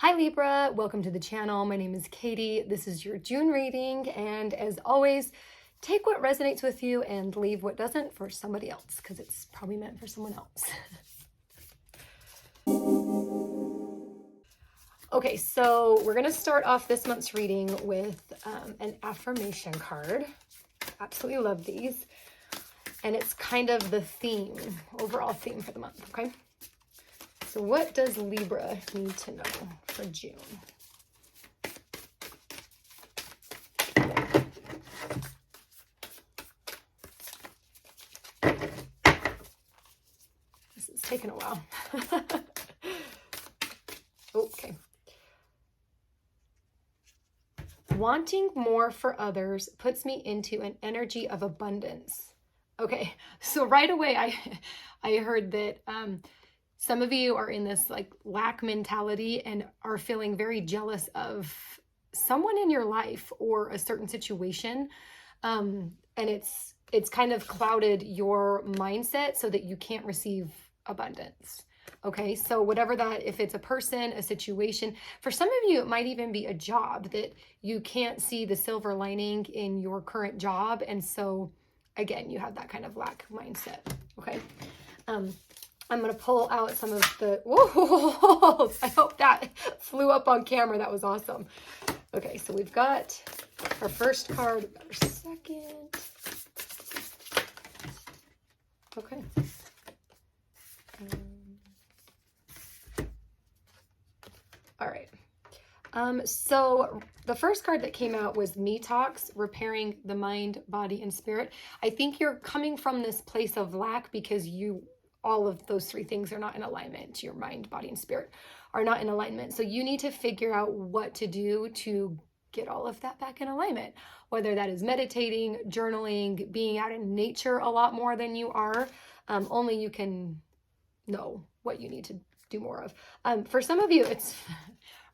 Hi Libra, welcome to the channel. My name is Katie. This is your June reading, and as always, take what resonates with you and leave what doesn't for somebody else, because it's probably meant for someone else. Okay, so we're going to start off this month's reading with an affirmation card. Absolutely love these. And it's kind of the theme, overall theme for the month, okay? So what does Libra need to know for June? This is taking a while. Okay. Wanting more for others puts me into an energy of abundance. Okay, so right away I heard that some of you are in this like lack mentality and are feeling very jealous of someone in your life or a certain situation. And it's kind of clouded your mindset so that you can't receive abundance. Okay, so whatever that, if it's a person, a situation, for some of you, it might even be a job that you can't see the silver lining in your current job. And so again, you have that kind of lack mindset. Okay. I'm going to pull out some of the, whoa, I hope that flew up on camera. That was awesome. Okay, so we've got our first card, our second. Okay. All right. So the first card that came out was Me Talks, repairing the mind, body, and spirit. I think you're coming from this place of lack because all of those three things are not in alignment. Your mind, body, and spirit are not in alignment. So you need to figure out what to do to get all of that back in alignment, whether that is meditating, journaling, being out in nature a lot more than you are. Only you can know what you need to do more of. For some of you, it's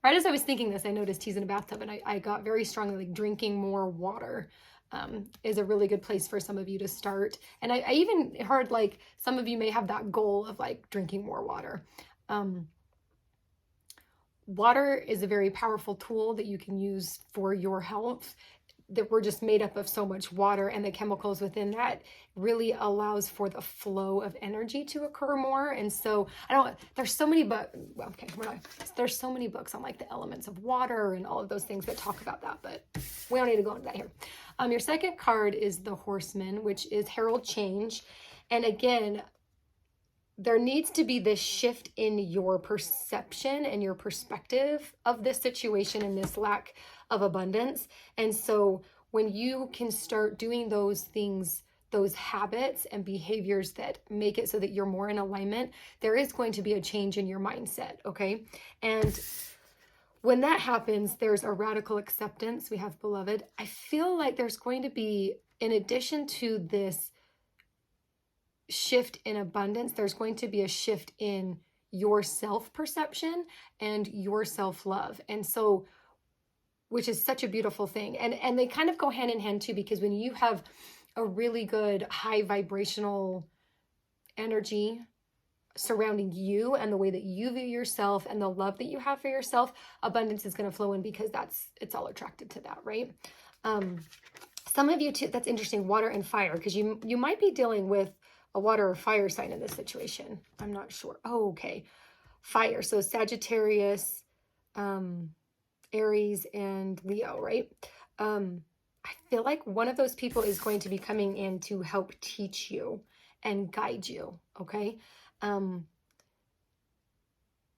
right as I was thinking this, I noticed he's in a bathtub, and I got very strongly like drinking more water is a really good place for some of you to start. And I even heard like some of you may have that goal of like drinking more water. Water is a very powerful tool that you can use for your health. That we're just made up of so much water, and the chemicals within that really allows for the flow of energy to occur more. And so there's so many there's so many books on like the elements of water and all of those things that talk about that, but we don't need to go into that here. Your second card is the Horseman, which is herald change. And again, there needs to be this shift in your perception and your perspective of this situation and this lack of abundance. And so when you can start doing those things, those habits and behaviors that make it so that you're more in alignment, there is going to be a change in your mindset, okay? And when that happens, there's a radical acceptance. We have beloved. I feel like there's going to be, in addition to this shift in abundance, there's going to be a shift in your self-perception and your self-love. And so, which is such a beautiful thing. And they kind of go hand in hand too, because when you have a really good high vibrational energy surrounding you and the way that you view yourself and the love that you have for yourself, abundance is going to flow in because it's all attracted to that, right? Some of you too, that's interesting, water and fire, because you might be dealing with a water or fire sign in this situation. I'm not sure. Oh, okay. Fire. So Sagittarius, Aries, and Leo, right? I feel like one of those people is going to be coming in to help teach you and guide you, okay?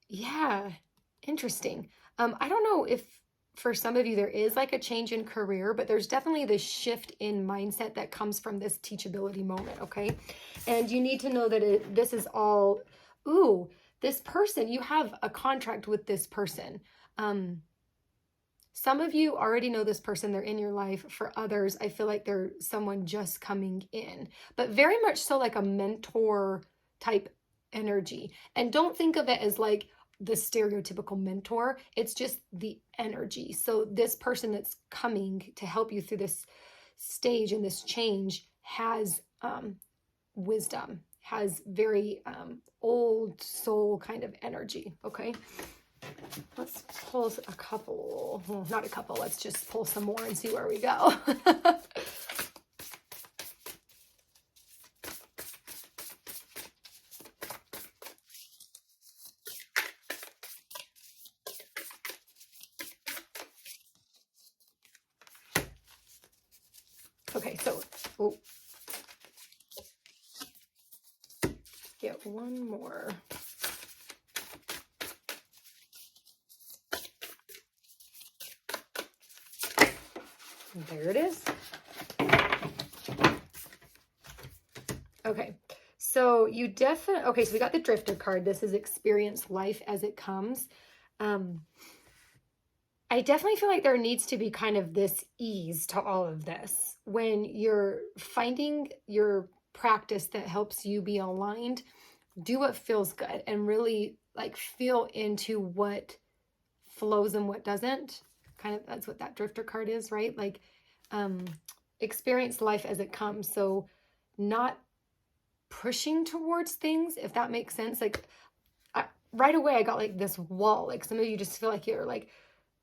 Yeah, interesting. I don't know if for some of you there is like a change in career, but there's definitely this shift in mindset that comes from this teachability moment, okay? And you need to know that this is all, this person, you have a contract with this person. Some of you already know this person, they're in your life. For others, I feel like they're someone just coming in, but very much so like a mentor type energy. And don't think of it as like the stereotypical mentor. It's just the energy. So this person that's coming to help you through this stage and this change has wisdom, has very old soul kind of energy, okay? Let's pull a couple, well, not a couple, let's just pull some more and see where we go. Okay, so, oh, get one more. There it is. Okay, so you definitely, okay, so we got the Drifter card. This is experience life as it comes. I definitely feel like there needs to be kind of this ease to all of this. When you're finding your practice that helps you be aligned, do what feels good and really like feel into what flows and what doesn't. Kind of, that's what that Drifter card is, right? Like, experience life as it comes. So not pushing towards things, if that makes sense. Like, right away I got like this wall. Like, some of you just feel like you're like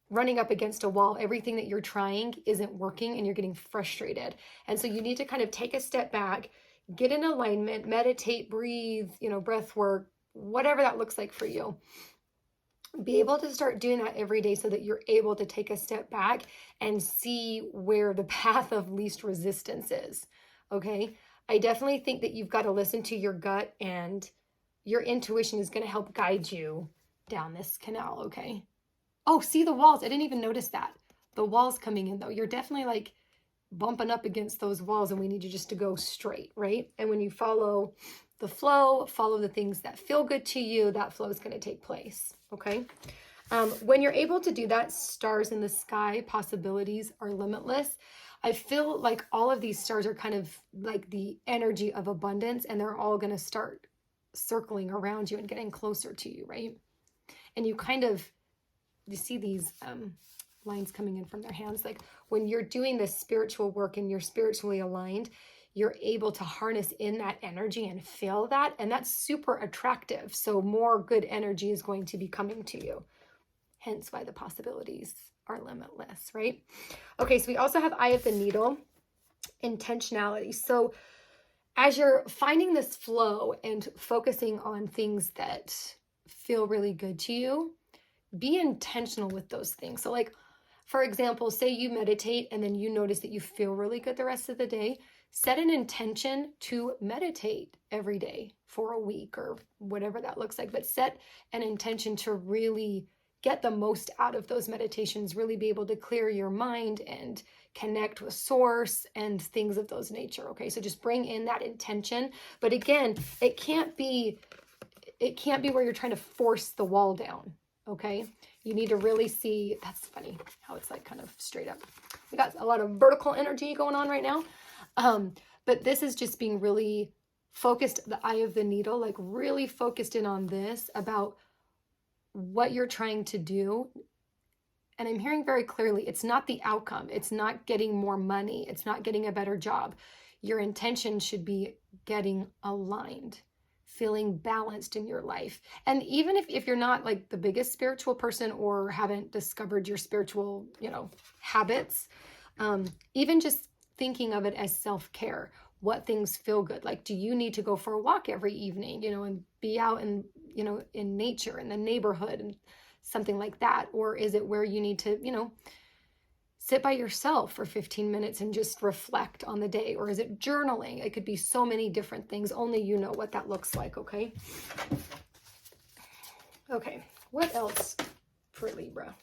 running up against a wall. Everything that you're trying isn't working and you're getting frustrated. And so you need to kind of take a step back, get in alignment, meditate, breathe, you know, breath work, whatever that looks like for you. Be able to start doing that every day so that you're able to take a step back and see where the path of least resistance is. Okay. I definitely think that you've got to listen to your gut, and your intuition is going to help guide you down this canal. Okay. Oh, see the walls. I didn't even notice that. The walls coming in though. You're definitely like bumping up against those walls, and we need you just to go straight, right? And when you follow the flow, follow the things that feel good to you, that flow is going to take place. Okay. When you're able to do that, stars in the sky, possibilities are limitless. I feel like all of these stars are kind of like the energy of abundance, and they're all going to start circling around you and getting closer to you, right? And you kind of, you see these lines coming in from their hands. Like, when you're doing this spiritual work and you're spiritually aligned, you're able to harness in that energy and feel that. And that's super attractive. So more good energy is going to be coming to you. Hence why the possibilities are limitless, right? Okay, so we also have Eye of the Needle, intentionality. So as you're finding this flow and focusing on things that feel really good to you, be intentional with those things. So like, for example, say you meditate and then you notice that you feel really good the rest of the day. Set an intention to meditate every day for a week or whatever that looks like. But set an intention to really get the most out of those meditations, really be able to clear your mind and connect with source and things of those nature. Okay, so just bring in that intention. But again, it can't be where you're trying to force the wall down. Okay, you need to really see. That's funny how it's like kind of straight up. We got a lot of vertical energy going on right now. But this is just being really focused, the eye of the needle, like really focused in on this about what you're trying to do. And I'm hearing very clearly, it's not the outcome. It's not getting more money. It's not getting a better job. Your intention should be getting aligned, feeling balanced in your life. And even if you're not like the biggest spiritual person or haven't discovered your spiritual, habits, even just thinking of it as self-care, what things feel good. Like, do you need to go for a walk every evening, and be out in, in nature, in the neighborhood and something like that? Or is it where you need to, sit by yourself for 15 minutes and just reflect on the day? Or is it journaling? It could be so many different things. Only you know what that looks like, okay? Okay, what else for Libra?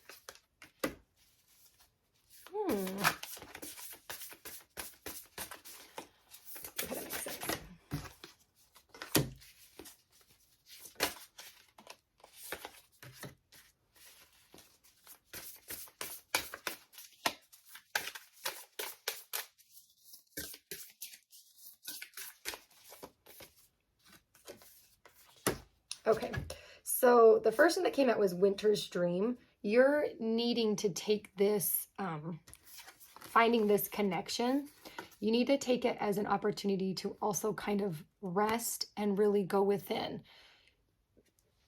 Okay, that makes sense. Okay, so the first one that came out was Winter's Dream. You're needing to take this, finding this connection. You need to take it as an opportunity to also kind of rest and really go within.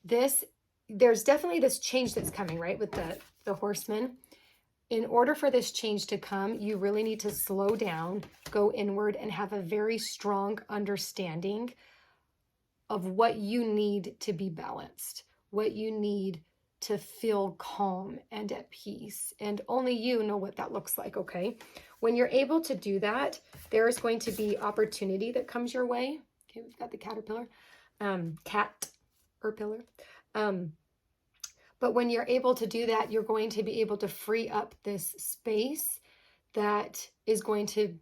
This there's definitely this change that's coming, right? With the horseman. In order for this change to come, you really need to slow down, go inward, and have a very strong understanding of what you need to be balanced, what you need to feel calm and at peace. And only you know what that looks like, okay? When you're able to do that, there is going to be opportunity that comes your way. Okay, we've got the caterpillar, pillar. But when you're able to do that, you're going to be able to free up this space that is going to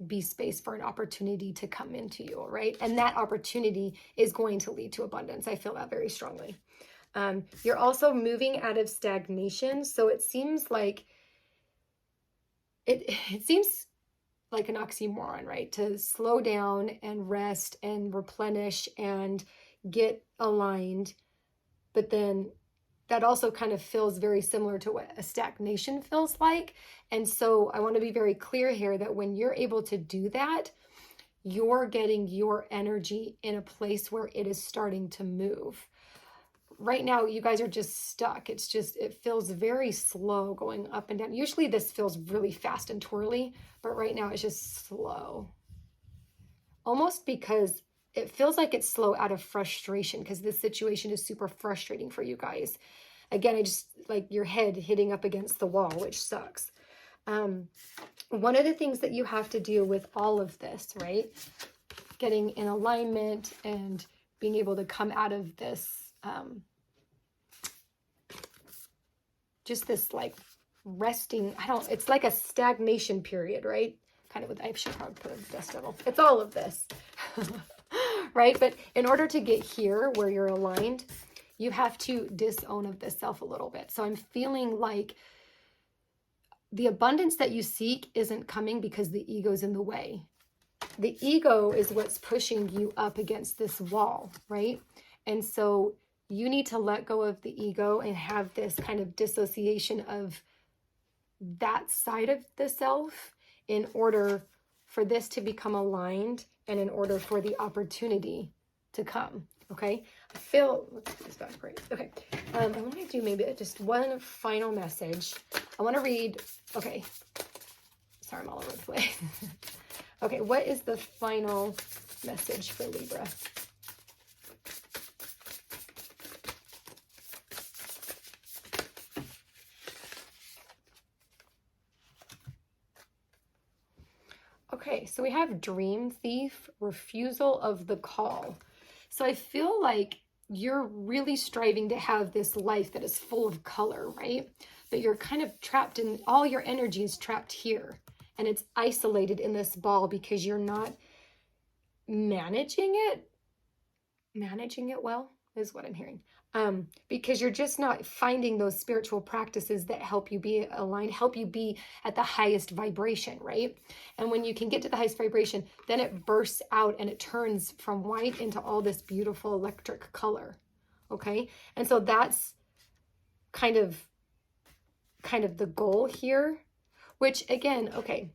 be space for an opportunity to come into you, right? And that opportunity is going to lead to abundance. I feel that very strongly. You're also moving out of stagnation. So it seems like it seems like an oxymoron, right? To slow down and rest and replenish and get aligned. But then that also kind of feels very similar to what a stagnation feels like. And so I want to be very clear here that when you're able to do that, you're getting your energy in a place where it is starting to move. Right now, you guys are just stuck. It feels very slow going up and down. Usually this feels really fast and twirly, but right now it's just slow. Almost because it feels like it's slow out of frustration, because this situation is super frustrating for you guys. Again, I just like your head hitting up against the wall, which sucks. One of the things that you have to do with all of this, right? Getting in alignment and being able to come out of this, just this like resting, it's like a stagnation period, right? Kind of with, I should probably put a dust devil. It's all of this, right? But in order to get here where you're aligned, you have to disown of this self a little bit. So I'm feeling like the abundance that you seek isn't coming because the ego's in the way. The ego is what's pushing you up against this wall, right? And so you need to let go of the ego and have this kind of dissociation of that side of the self in order for this to become aligned and in order for the opportunity to come, okay? I feel, let's put this back right. Okay, I want to do maybe just one final message. I want to read, okay, sorry, I'm all over the place. Okay, what is the final message for Libra? Okay, so we have Dream Thief, refusal of the call. So I feel like you're really striving to have this life that is full of color, right? But you're kind of trapped in, all your energy is trapped here. And it's isolated in this ball because you're not managing it. Managing it well is what I'm hearing. Because you're just not finding those spiritual practices that help you be aligned, help you be at the highest vibration, right? And when you can get to the highest vibration, then it bursts out and it turns from white into all this beautiful electric color, okay? And so that's kind of the goal here, which again, okay,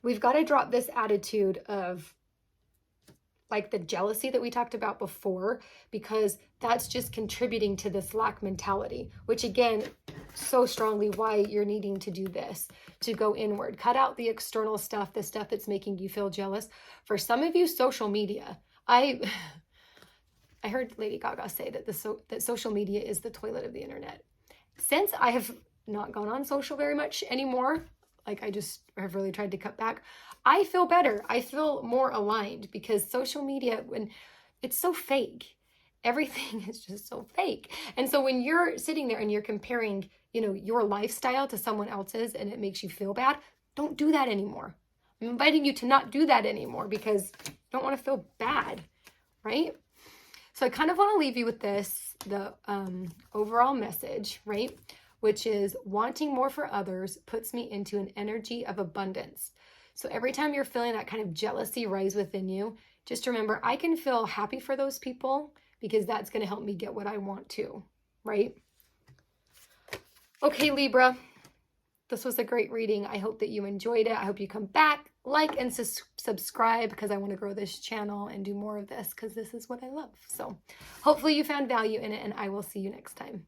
we've got to drop this attitude of like the jealousy that we talked about before, because that's just contributing to this lack mentality, which again, so strongly why you're needing to do this, to go inward, cut out the external stuff, the stuff that's making you feel jealous. For some of you, social media, I heard Lady Gaga say that that social media is the toilet of the internet. Since I have not gone on social very much anymore, like I have really tried to cut back, I feel better. I feel more aligned, because social media, when it's so fake, everything is just so fake. And so when you're sitting there and you're comparing, your lifestyle to someone else's and it makes you feel bad, don't do that anymore. I'm inviting you to not do that anymore, because you don't want to feel bad, right? So I kind of want to leave you with this, the overall message, right? Which is, wanting more for others puts me into an energy of abundance. So every time you're feeling that kind of jealousy rise within you, just remember, I can feel happy for those people because that's going to help me get what I want to, right? Okay, Libra, this was a great reading. I hope that you enjoyed it. I hope you come back like and subscribe, because I want to grow this channel and do more of this, because this is what I love. So hopefully you found value in it, and I will see you next time.